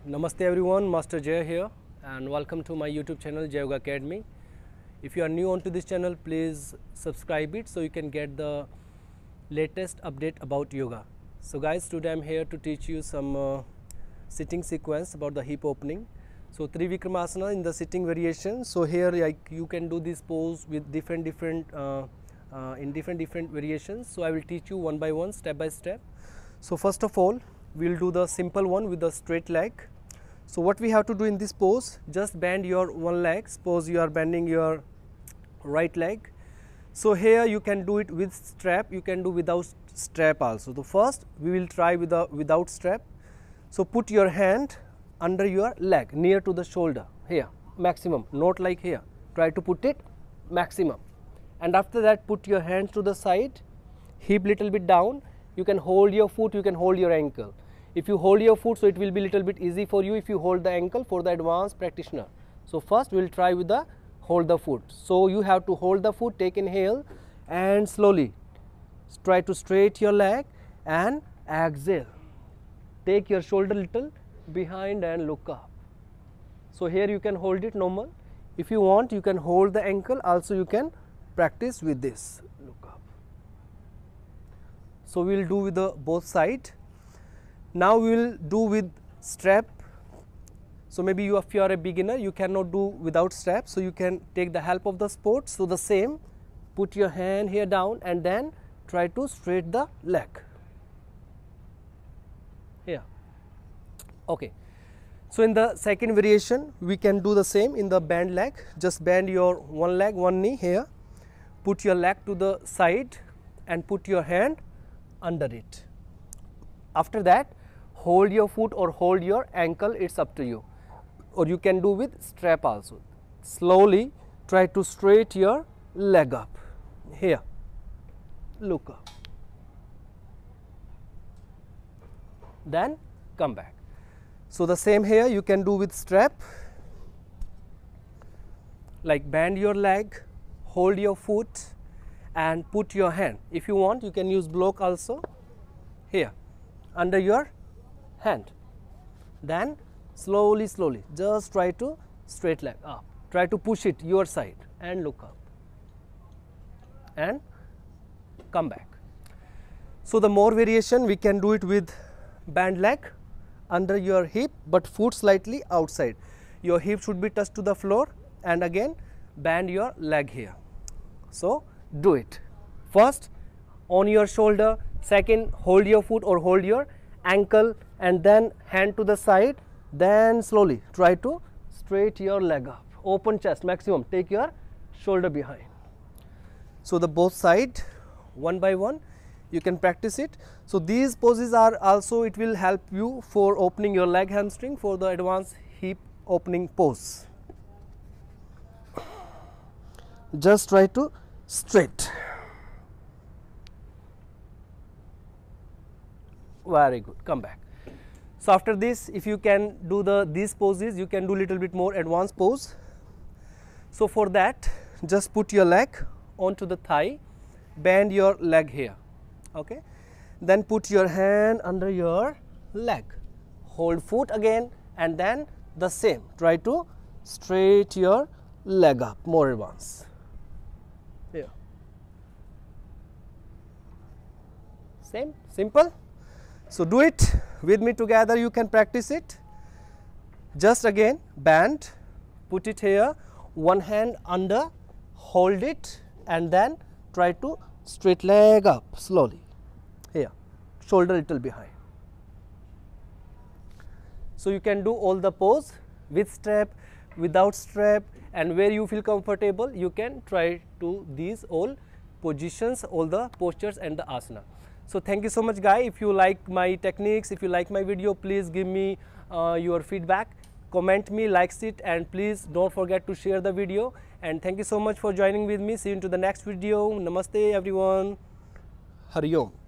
Namaste everyone, Master Jay here and welcome to my YouTube channel Jay Yoga Academy. If you are new onto this channel, please subscribe it so you can get the latest update about yoga. So guys, today I am here to teach you some sitting sequence about the hip opening. So Trivikramasana in the sitting variation. So here you can do this pose with different variations. So I will teach you one by one, step by step. So first of all, we will do the simple one with the straight leg. So what we have to do in this pose, just bend your one leg. Suppose you are bending your right leg. So here you can do it with strap, you can do without strap also. So first we will try with without strap. So put your hand under your leg near to the shoulder, here maximum, not like here, try to put it maximum, and after that put your hands to the side, hip little bit down. You can hold your foot, you can hold your ankle. If you hold your foot, so it will be little bit easy for you if you hold the ankle for the advanced practitioner. So first we will try with the hold the foot. So you have to hold the foot, take inhale and slowly try to straight your leg and exhale. Take your shoulder little behind and look up. So here you can hold it normal. If you want, you can hold the ankle, also you can practice with this, look up. So we will do with the both side. Now we will do with strap. So maybe if you are a beginner, you cannot do without strap, so you can take the help of the sport. So the same, put your hand here down and then try to straight the leg here. Okay. So in the second variation, we can do the same in the bend leg. Just bend your one leg, one knee here, put your leg to the side and put your hand under it. After that, hold your foot or hold your ankle, it's up to you, or you can do with strap also. Slowly try to straight your leg up here, look up, then come back. So the same here you can do with strap, like bend your leg, hold your foot and put your hand. If you want, you can use block also here under your hand. Then slowly just try to straight leg up, try to push it your side and look up and come back. So the more variation we can do it with bend leg under your hip but foot slightly outside. Your hip should be touched to the floor and again bend your leg here. So do it. First on your shoulder, second hold your foot or hold your ankle and then hand to the side, then slowly try to straight your leg up, open chest maximum, take your shoulder behind. So the both side, one by one you can practice it. So these poses are also, it will help you for opening your leg hamstring for the advanced hip opening pose. Just try to straight. Very good, come back. So after this, if you can do these poses, you can do little bit more advanced pose. So for that, just put your leg onto the thigh, bend your leg here, okay, then put your hand under your leg, hold foot again and then the same, try to straight your leg up, more advanced here. Same, simple. So do it with me together, you can practice it. Just again bend, put it here, one hand under, hold it and then try to straight leg up slowly here, shoulder little behind. So you can do all the pose with strap, without strap, and where you feel comfortable you can try to these all positions, all the postures and the asana. So thank you so much guys. If you like my techniques, if you like my video, please give me your feedback, comment me, likes it, and please don't forget to share the video. And thank you so much for joining with me. See you into the next video. Namaste everyone. Hari Om.